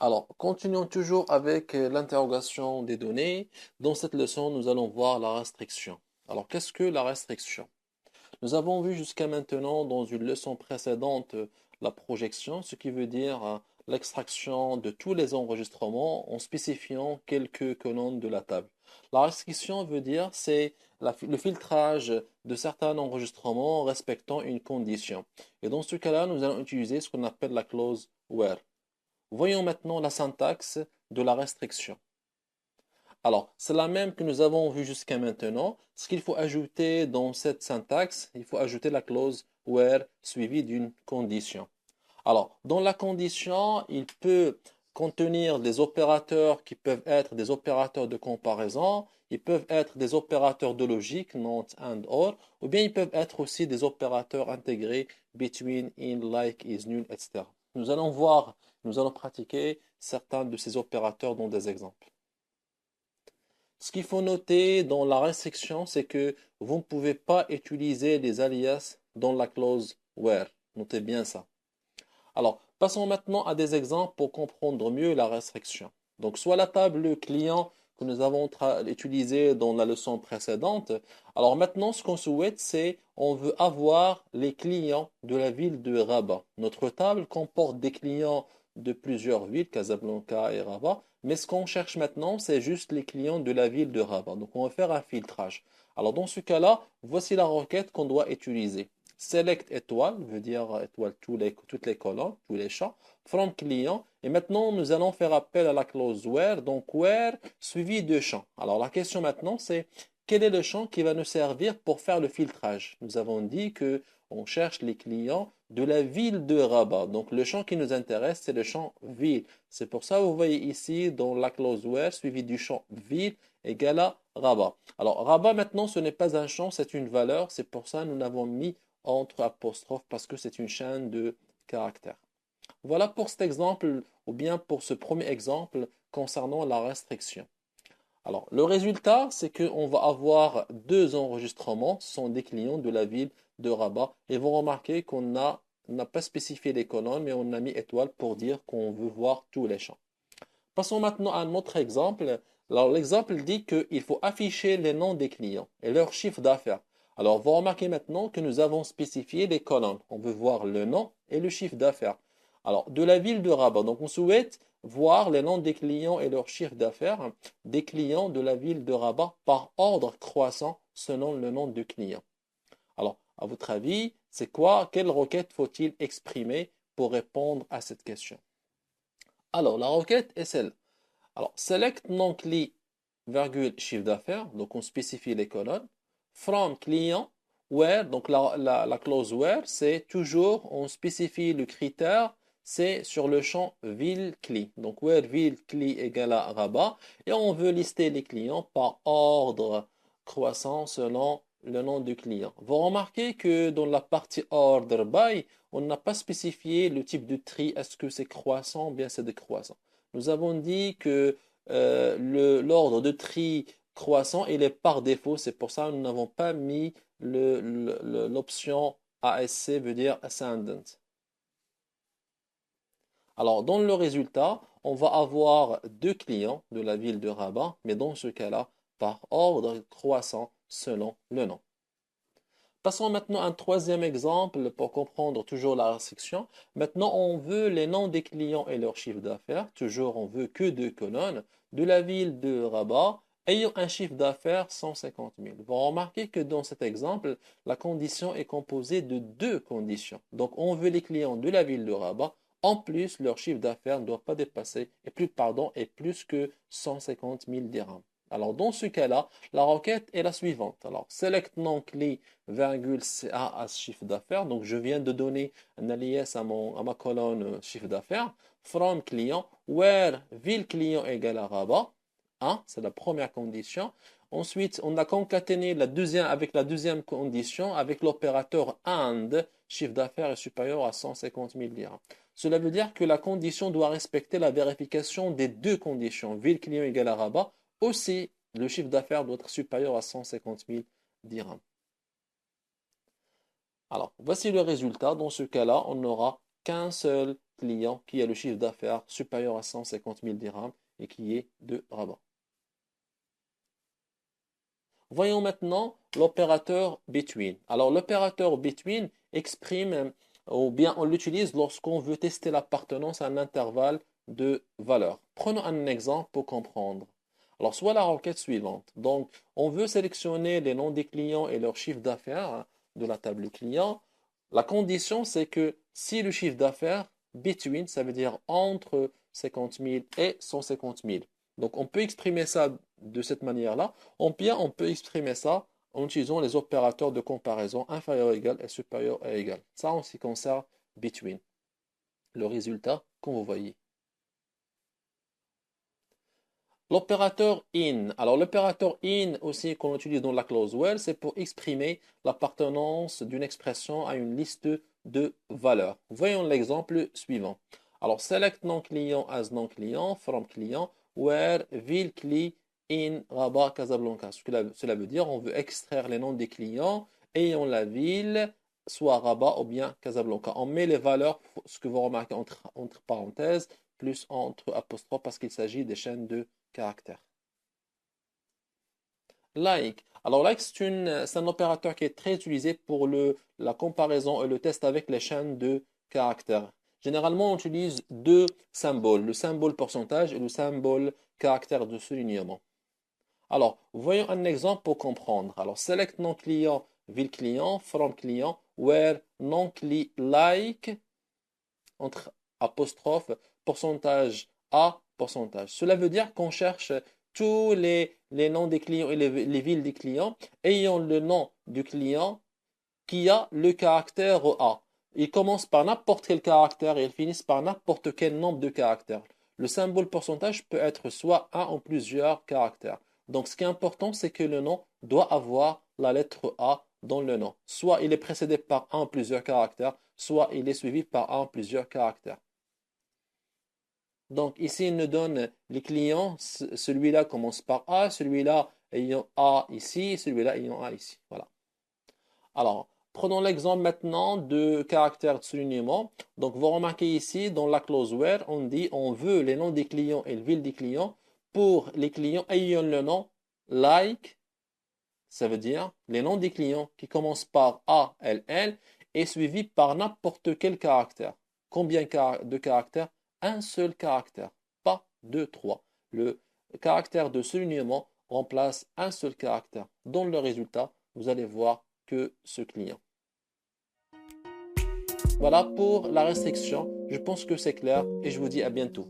Alors, continuons toujours avec l'interrogation des données. Dans cette leçon, nous allons voir la restriction. Alors, qu'est-ce que la restriction? Nous avons vu jusqu'à maintenant dans une leçon précédente la projection, ce qui veut dire l'extraction de tous les enregistrements en spécifiant quelques colonnes de la table. La restriction veut dire c'est le filtrage de certains enregistrements respectant une condition. Et dans ce cas-là, nous allons utiliser ce qu'on appelle la clause where. Voyons maintenant la syntaxe de la restriction. Alors, c'est la même que nous avons vue jusqu'à maintenant. Ce qu'il faut ajouter dans cette syntaxe, il faut ajouter la clause where suivie d'une condition. Alors, dans la condition, il peut contenir des opérateurs qui peuvent être des opérateurs de comparaison, ils peuvent être des opérateurs de logique, not and or, ou bien ils peuvent être aussi des opérateurs intégrés, between, in, like, is, nul, etc. Nous allons voir, nous allons pratiquer certains de ces opérateurs dans des exemples. Ce qu'il faut noter dans la restriction, c'est que vous ne pouvez pas utiliser les alias dans la clause where. Notez bien ça. Alors, passons maintenant à des exemples pour comprendre mieux la restriction. Donc, soit la table client que nous avons utilisée dans la leçon précédente. Alors maintenant, ce qu'on souhaite, c'est on veut avoir les clients de la ville de Rabat. Notre table comporte des clients de plusieurs villes, Casablanca et Rabat. Mais ce qu'on cherche maintenant, c'est juste les clients de la ville de Rabat. Donc, on va faire un filtrage. Alors, dans ce cas-là, voici la requête qu'on doit utiliser. Select étoile veut dire étoile toutes les colonnes, tous les champs, from client. Et maintenant, nous allons faire appel à la clause where. Donc, where suivi de champ. Alors, la question maintenant, c'est quel est le champ qui va nous servir pour faire le filtrage? Nous avons dit que on cherche les clients de la ville de Rabat. Donc, le champ qui nous intéresse, c'est le champ ville. C'est pour ça que vous voyez ici, dans la clause where, suivi du champ ville, égale à Rabat. Alors, Rabat, maintenant, ce n'est pas un champ, c'est une valeur. C'est pour ça que nous l'avons mis entre apostrophes parce que c'est une chaîne de caractères. Voilà pour cet exemple ou bien pour ce premier exemple concernant la restriction. Alors, le résultat, c'est qu'on va avoir deux enregistrements, ce sont des clients de la ville de Rabat, et vous remarquez qu'on n'a pas spécifié les colonnes, mais on a mis étoile pour dire qu'on veut voir tous les champs. Passons maintenant à un autre exemple. Alors, l'exemple dit qu'il faut afficher les noms des clients et leur chiffre d'affaires. Alors, vous remarquez maintenant que nous avons spécifié les colonnes. On veut voir le nom et le chiffre d'affaires. Alors, de la ville de Rabat. Donc, on souhaite voir les noms des clients et leur chiffre d'affaires des clients de la ville de Rabat par ordre croissant selon le nom du client. Alors, à votre avis, c'est quoi? Quelle requête faut-il exprimer pour répondre à cette question? Alors, la requête est celle. Alors, select non-cli, virgule, chiffre d'affaires. Donc, on spécifie les colonnes. From client, where, donc la clause where, c'est toujours, on spécifie le critère, c'est sur le champ ville-cli. Donc, where ville-cli égale à Rabat. Et on veut lister les clients par ordre croissant selon le nom du client. Vous remarquez que dans la partie order by, on n'a pas spécifié le type de tri. Est-ce que c'est croissant ou bien c'est décroissant? Nous avons dit que l'ordre de tri croissant, il est par défaut. C'est pour ça que nous n'avons pas mis l'option ASC, veut dire ascendant. Alors, dans le résultat, on va avoir deux clients de la ville de Rabat, mais dans ce cas-là, par ordre croissant selon le nom. Passons maintenant à un troisième exemple pour comprendre toujours la restriction. Maintenant, on veut les noms des clients et leur chiffre d'affaires. Toujours, on veut que deux colonnes de la ville de Rabat ayant un chiffre d'affaires 150 000. Vous remarquez que dans cet exemple, la condition est composée de deux conditions. Donc, on veut les clients de la ville de Rabat. En plus, leur chiffre d'affaires ne doit pas dépasser, est plus que 150 000 dirhams. Alors, dans ce cas-là, la requête est la suivante. Alors, select non-cli virgule CA à ce chiffre d'affaires. Donc, je viens de donner un alias à ma colonne chiffre d'affaires. From client, where ville client égale à Rabat. C'est la première condition. Ensuite, on a concaténé la deuxième avec la deuxième condition avec l'opérateur AND, chiffre d'affaires est supérieur à 150 000 dirhams. Cela veut dire que la condition doit respecter la vérification des deux conditions. Ville client égale à Rabat. Aussi, le chiffre d'affaires doit être supérieur à 150 000 dirhams. Alors, voici le résultat. Dans ce cas-là, on aura qu'un seul client qui a le chiffre d'affaires supérieur à 150 000 dirhams et qui est de Rabat. Voyons maintenant l'opérateur between. Alors l'opérateur between exprime ou bien on l'utilise lorsqu'on veut tester l'appartenance à un intervalle de valeurs. Prenons un exemple pour comprendre. Alors soit la requête suivante. Donc on veut sélectionner les noms des clients et leur chiffre d'affaires de la table client. La condition c'est que si le chiffre d'affaires between, ça veut dire entre 50 000 et 150 000. Donc on peut exprimer ça de cette manière-là. Bien, on peut exprimer ça en utilisant les opérateurs de comparaison inférieur à égal et supérieur à égal. Ça en ce qui concerne between. Le résultat, comme vous voyez. L'opérateur in. Alors l'opérateur in aussi qu'on utilise dans la clause while, c'est pour exprimer l'appartenance d'une expression à une liste de valeurs. Voyons l'exemple suivant. Alors select non-client as non-client from client where will cli in Rabat Casablanca. Cela veut dire on veut extraire les noms des clients ayant la ville soit Rabat ou bien Casablanca. On met les valeurs, ce que vous remarquez entre parenthèses, plus entre apostrophes parce qu'il s'agit des chaînes de caractères. Like. Alors like, c'est un opérateur qui est très utilisé pour la comparaison et le test avec les chaînes de caractères. Généralement, on utilise deux symboles, le symbole pourcentage et le symbole caractère de soulignement. Alors, voyons un exemple pour comprendre. Alors, select non-client, ville client, from client, where non-client like, entre apostrophe, pourcentage A, pourcentage. Cela veut dire qu'on cherche tous les noms des clients et les villes des clients ayant le nom du client qui a le caractère A. Ils commencent par n'importe quel caractère et ils finissent par n'importe quel nombre de caractères. Le symbole pourcentage peut être soit un ou plusieurs caractères. Donc ce qui est important, c'est que le nom doit avoir la lettre A dans le nom. Soit il est précédé par un ou plusieurs caractères, soit il est suivi par un ou plusieurs caractères. Donc ici, il nous donne les clients. Celui-là commence par A, celui-là ayant A ici, celui-là ayant A ici. Voilà. Alors, prenons l'exemple maintenant de caractère de soulignement. Donc, vous remarquez ici, dans la clause where, on dit on veut les noms des clients et les villes des clients pour les clients ayant le nom like, ça veut dire les noms des clients qui commencent par A, L, L et suivis par n'importe quel caractère. Combien de caractères? Un seul caractère, pas deux, trois. Le caractère de soulignement remplace un seul caractère. Dans le résultat, vous allez voir que ce client. Voilà pour la restriction. Je pense que c'est clair et je vous dis à bientôt.